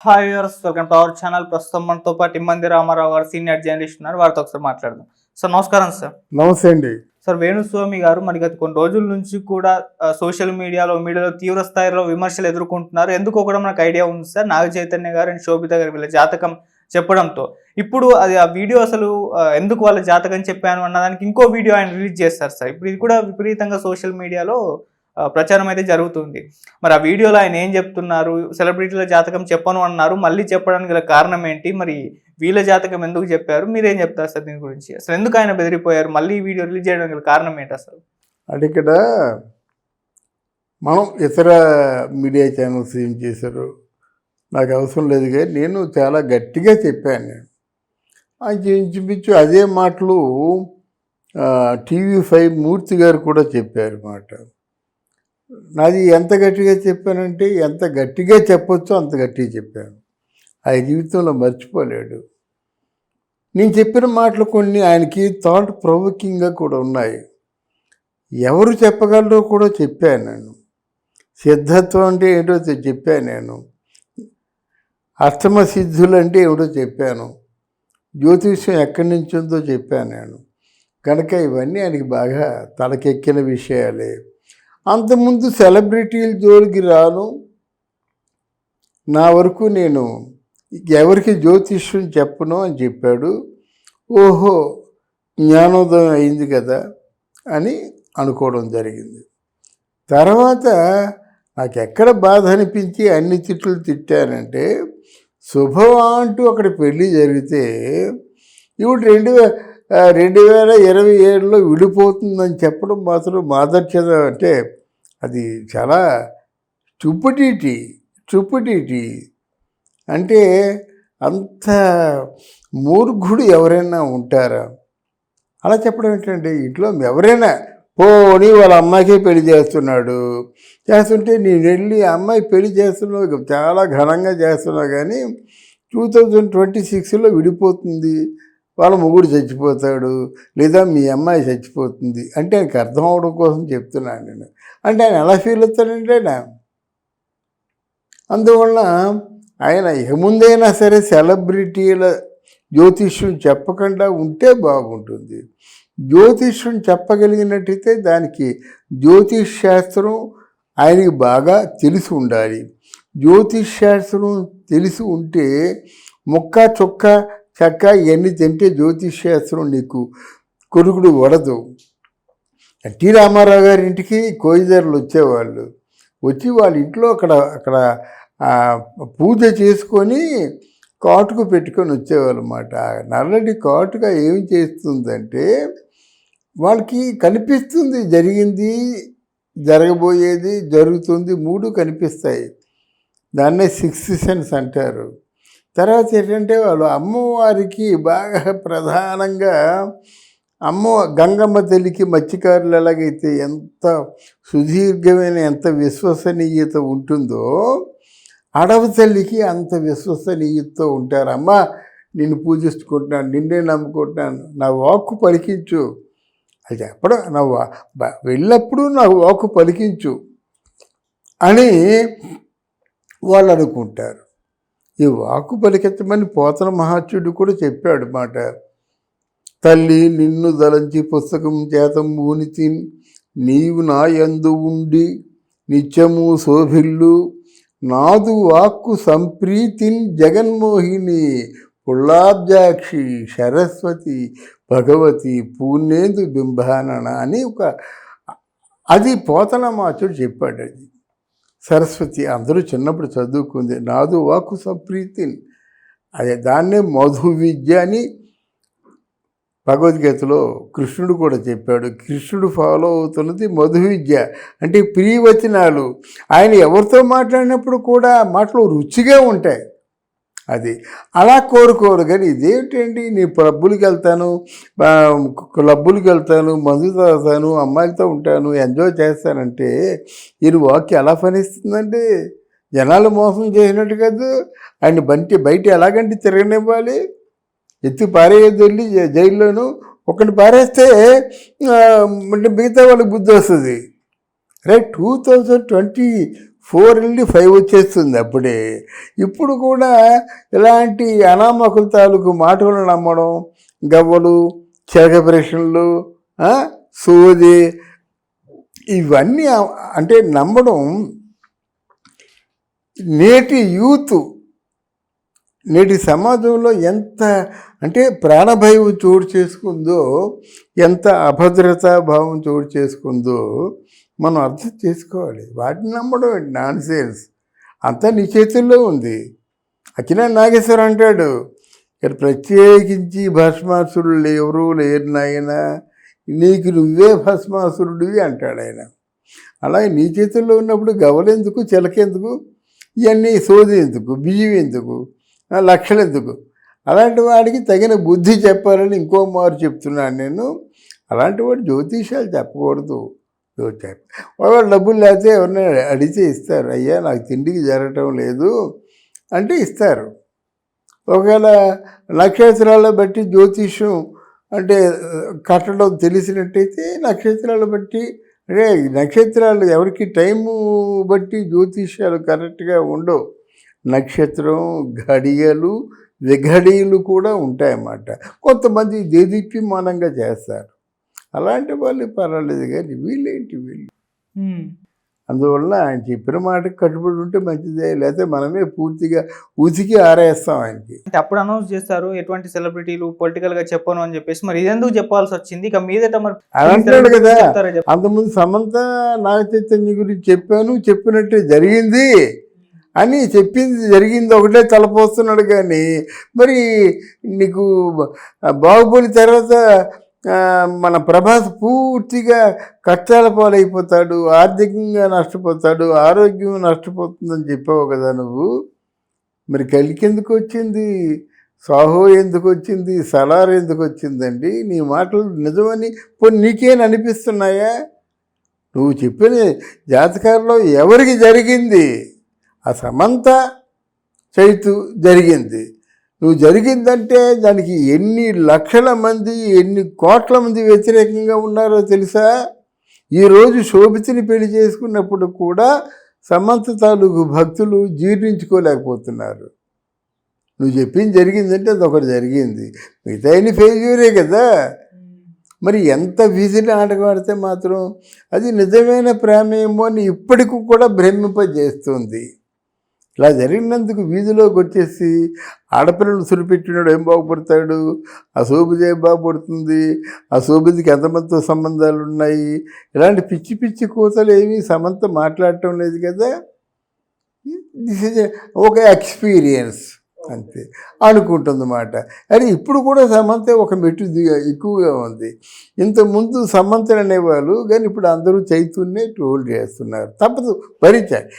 Hi viewers, welcome to our channel. ప్రస్తుతం మనతో పాటు ఇమ్మంది రామారావు గారు సీనియర్ జర్నలిస్ట్ ఉన్నారు. వారితో ఒకసారి మాట్లాడదాం. సార్ నమస్కారం. సార్ నమస్తే అండి. సార్ వేణుస్వామి గారు మరి గత కొన్ని రోజుల నుంచి కూడా సోషల్ మీడియాలో తీవ్ర స్థాయిలో విమర్శలు ఎదుర్కొంటున్నారు. ఎందుకో కూడా మనకు ఐడియా ఉంది సార్. నాగ చైతన్య గారు అండ్ శోభిత గారు వీళ్ళ జాతకం చెప్పడంతో ఇప్పుడు అది ఆ వీడియో అసలు ఎందుకు వాళ్ళ జాతకం చెప్పాను అన్నదానికి ఇంకో వీడియో ఆయన రిలీజ్ చేస్తారు సార్. ఇప్పుడు ఇది కూడా విపరీతంగా సోషల్ మీడియాలో ప్రచారం అయితే జరుగుతుంది. మరి ఆ వీడియోలో ఆయన ఏం చెప్తున్నారు? సెలబ్రిటీల జాతకం చెప్పను అన్నారు, మళ్ళీ చెప్పడానికి గల కారణం ఏంటి? మరి వీళ్ళ జాతకం ఎందుకు చెప్పారు? మీరేం చెప్తారు సార్ దీని గురించి? అసలు ఎందుకు ఆయన బెదిరిపోయారు? మళ్ళీ ఈ వీడియో రిలీజ్ చేయడానికి గల కారణం ఏంటి అసలు? అంటే ఇక్కడ మనం ఇతర మీడియా ఛానల్స్ ఏం చేశారు నాకు అవసరం లేదు, కానీ నేను చాలా గట్టిగా చెప్పాను. నేను ఇంచుమించు అదే మాటలు TV5 మూర్తి గారు కూడా చెప్పారు మాట. నాది ఎంత గట్టిగా చెప్పానంటే ఎంత గట్టిగా చెప్పొచ్చో అంత గట్టిగా చెప్పాను. ఆయన జీవితంలో మర్చిపోలేడు. నేను చెప్పిన మాటలు కొన్ని ఆయనకి థాట్ ప్రొవోకింగ్గా కూడా ఉన్నాయి. ఎవరు చెప్పగలరో కూడా చెప్పాను నేను. సిద్ధత్వం అంటే ఏంటో చెప్పాను నేను. అష్టమ సిద్ధులు అంటే ఏమిటో చెప్పాను. జ్యోతిష్యం ఎక్కడి నుంచి ఉందో చెప్పాను నేను. కనుక ఇవన్నీ ఆయనకి బాగా తలకెక్కిన విషయాలే. అంతకుముందు సెలబ్రిటీల జోలికి రాను, నా వరకు నేను ఎవరికి జ్యోతిష్యం చెప్పను అని చెప్పాడు. ఓహో, జ్ఞానోదయం అయింది కదా అని అనుకోవడం జరిగింది. తర్వాత నాకు ఎక్కడ బాధ అనిపించి అన్ని తిట్లు తిట్టానంటే, శుభం అంటూ అక్కడ పెళ్ళి జరిగితే ఇప్పుడు 2027లో విడిపోతుందని చెప్పడం మాత్రం మాదర్శత. అంటే అది చాలా చుప్పుటీటి అంటే అంత మూర్ఖుడు ఎవరైనా ఉంటారా? అలా చెప్పడం ఏంటంటే, ఇంట్లో ఎవరైనా పోనీ వాళ్ళ అమ్మాయికే పెళ్లి చేస్తుంటే నేను వెళ్ళి అమ్మాయి పెళ్లి చేస్తున్నావు, చాలా ఘనంగా చేస్తున్నావు, కానీ 2026లో విడిపోతుంది, వాళ్ళ మొగుడు చచ్చిపోతాడు, లేదా మీ అమ్మాయి చచ్చిపోతుంది అంటే ఆయనకు అర్థం అవడం కోసం చెప్తున్నాను నేను. అంటే ఆయన ఎలా ఫీల్ అవుతాడంటే, అందువల్ల ఆయన ఏముందైనా సరే సెలబ్రిటీల జ్యోతిష్యం చెప్పకుండా ఉంటే బాగుంటుంది. జ్యోతిష్యం చెప్పగలిగినట్టయితే దానికి జ్యోతిష్ శాస్త్రం ఆయనకి బాగా తెలిసి ఉండాలి. జ్యోతిష్ శాస్త్రం తెలిసి ఉంటే ముక్క చొక్క చక్క ఇవన్నీ తింటే జ్యోతిష్ శాస్త్రం నీకు కొరుకుడు వడదు. ఎన్టీ రామారావు గారి ఇంటికి కోయిదారులు వచ్చేవాళ్ళు. వచ్చి వాళ్ళ ఇంట్లో అక్కడ పూజ చేసుకొని కాటుకు పెట్టుకొని వచ్చేవాళ్ళు అన్నమాట. నల్లటి కాటుక ఏం చేస్తుందంటే, వాళ్ళకి కనిపిస్తుంది జరిగింది, జరగబోయేది, జరుగుతుంది, మూడు కనిపిస్తాయి. దాన్నే సిక్స్త్ సెన్స్ అంటారు. తర్వాత ఏంటంటే, వాళ్ళు అమ్మవారికి బాగా ప్రధానంగా గంగమ్మ తల్లికి మత్స్యకారులు ఎలాగైతే ఎంత సుదీర్ఘమైన ఎంత విశ్వసనీయత ఉంటుందో, అడవి తల్లికి అంత విశ్వసనీయతతో ఉంటారు. అమ్మ నిన్ను పూజిస్తుకుంటున్నాను, నిన్నే నమ్ముకుంటున్నాను, నా వాక్కు పలికించు అది చెప్పడం, వెళ్ళినప్పుడు నా వాక్కు పలికించు అని వాళ్ళు అనుకుంటారు. ఈ వాక్కు పలికించమని పోతన మహాత్ముడు కూడా చెప్పాడు మాట. తల్లి నిన్ను దలంచి పుస్తకం చేత మూనితి, నీవు నా యందు ఉండి నిత్యము శోభిల్లు, నాదు వాక్కు సంప్రీతిన్ జగన్మోహిని, పుల్లాబ్జాక్షి సరస్వతి భగవతి పూర్ణేందు బింబానన అని అది పోతన మాచుడు చెప్పాడు. అది సరస్వతి అందరూ చిన్నప్పుడు చదువుకుంది. నాదు వాక్కు సంప్రీతిన్, అదే దాన్నే మధు విద్య అని భగవద్గీతలో కృష్ణుడు కూడా చెప్పాడు. కృష్ణుడు ఫాలో అవుతున్నది మధు విద్య అంటే ప్రియవచనాలు. ఆయన ఎవరితో మాట్లాడినప్పుడు కూడా మాటలు రుచిగా ఉంటాయి. అది అలా కోరుకోరు. కానీ ఇదేమిటండి, నేను క్లబ్బులకి వెళ్తాను, మందు తాగుతాను, అమ్మాయిలతో ఉంటాను, ఎంజాయ్ చేస్తానంటే ఈయన వాక్యం ఎలా ఫలిస్తుందండి? జనాలు మోసం చేసినట్టు కాదు. ఆయన బయట ఎలాగంటే తిరగనివ్వాలి, ఎత్తి పారేయద్దు, వెళ్ళి జైల్లోనూ ఒకటి పారేస్తే మిగతా వాళ్ళకి బుద్ధి వస్తుంది. రైట్ 2024 4 వెళ్ళి 5 వచ్చేస్తుంది అప్పుడే. ఇప్పుడు కూడా ఇలాంటి అనామకుల తాలూకు మాటలు నమ్మడం, గవ్వలు, చిలక ప్రశ్నలు, సోది, ఇవన్నీ అంటే నమ్మడం నేటి యూత్, నేటి సమాజంలో ఎంత అంటే ప్రాణభయం చోటు చేసుకుందో, ఎంత అభద్రతా భావం చోటు చేసుకుందో మనం అర్థం చేసుకోవాలి. వాటిని నమ్మడం నాన్ సెన్స్, అంతా నీ చేతుల్లో ఉంది. అక్కినేని నాగేశ్వరరావు అంటాడు, ఇక్కడ ప్రత్యేకించి భస్మాసురులు ఎవరూ లేరు నాయన, నీకు నువ్వే భస్మాసురుడివి అంటాడు ఆయన. అలాగే నీ చేతుల్లో ఉన్నప్పుడు గవలెందుకు, చిలకెందుకు, ఇవన్నీ సోది ఎందుకు, బియ్యం ఎందుకు, లక్షలు ఎందుకు? అలాంటి వాడికి తగిన బుద్ధి చెప్పాలని ఇంకో మారు చెప్తున్నాను నేను. అలాంటి వాడు జ్యోతిషాలు చెప్పకూడదు. వాళ్ళు డబ్బులు లేకపోతే ఎవరిని అడిగితే ఇస్తారు, అయ్యా నాకు తిండికి జరగటం లేదు అంటే ఇస్తారు. ఒకవేళ నక్షత్రాలను బట్టి జ్యోతిష్యం అంటే కట్టడం తెలిసినట్టయితే నక్షత్రాలు బట్టి, అంటే నక్షత్రాలు ఎవరికి టైము బట్టి జ్యోతిష్యాలు కరెక్ట్గా ఉండవు. నక్షత్రం, ఘడియలు, విఘడియలు కూడా ఉంటాయన్నమాట. కొంతమంది దేదీప్యమానంగా చేస్తారు, అలాంటి వాళ్ళు పర్వాలేదు. కానీ వీళ్ళు అందువల్ల ఆయన చెప్పిన మాటకి కట్టుబడి ఉంటే మంచిదే, లేకపోతే మనమే పూర్తిగా ఉతికి ఆరేస్తాం ఆయనకి. అంటే అప్పుడు అనౌన్స్ చేస్తారు ఎటువంటి సెలబ్రిటీలు పొలిటికల్ గా చెప్పను అని చెప్పేసి, మరి ఇదెందుకు చెప్పాల్సి వచ్చింది? ఇక మీదట మరి అంటాడు కదా, అంతకుముందు సమంత నాగ చైతన్య గురించి చెప్పాను, చెప్పినట్టే జరిగింది అని చెప్పింది జరిగింది ఒకటే తలపోస్తున్నాడు. కానీ మరి నీకు బాహుబలి తర్వాత మన ప్రభాస్ పూర్తిగా కష్టాల పాలైపోతాడు, ఆర్థికంగా నష్టపోతాడు, ఆరోగ్యం నష్టపోతుందని చెప్పావు కదా నువ్వు. మరి కలికి ఎందుకు వచ్చింది, సాహో ఎందుకు వచ్చింది, సలార్ ఎందుకు వచ్చిందండి? నీ మాటలు నిజమని పోనీ నీకేం అనిపిస్తున్నాయా? నువ్వు చెప్పిన జాతకాల్లో ఎవరికి జరిగింది? ఆ సమంత చైతు జరిగింది. నువ్వు జరిగిందంటే దానికి ఎన్ని లక్షల మంది, ఎన్ని కోట్ల మంది వ్యతిరేకంగా ఉన్నారో తెలుసా? ఈరోజు శోభితిని పెళ్లి చేసుకున్నప్పుడు కూడా సమంత తాలూకు భక్తులు జీర్ణించుకోలేకపోతున్నారు. నువ్వు చెప్పింది జరిగిందంటే అదొకటి జరిగింది, మిగతా అన్ని ఫెయిల్యూరే కదా. మరి ఎంత విధిని ఆటగాడితే మాత్రం అది నిజమైన ప్రేమేమో అని ఇప్పటికి కూడా భ్రమింపజేస్తుంది. ఇలా జరిగినందుకు వీధిలోకి వచ్చేసి ఆడపిల్లలు సురిపెట్టినాడు ఏం బాగుపడతాడు, ఆ శోభిత ఏం బాగుపడుతుంది, ఆ శోభితకి ఎంతమందితో సంబంధాలు ఉన్నాయి, ఇలాంటి పిచ్చి పిచ్చి కూతలు ఏమీ సమంత మాట్లాడటం లేదు కదా. దిస్ ఇస్ ఒక ఎక్స్పీరియన్స్ అంతే అనుకుంటుందన్నమాట. అది ఇప్పుడు కూడా సమంత ఒక మెట్టు ఎక్కువగా ఉంది. ఇంతకుముందు సమంతలు అనేవాళ్ళు, కానీ ఇప్పుడు అందరూ చైతన్యనే ట్రోల్ చేస్తున్నారు. తప్పదు, భరించాలి.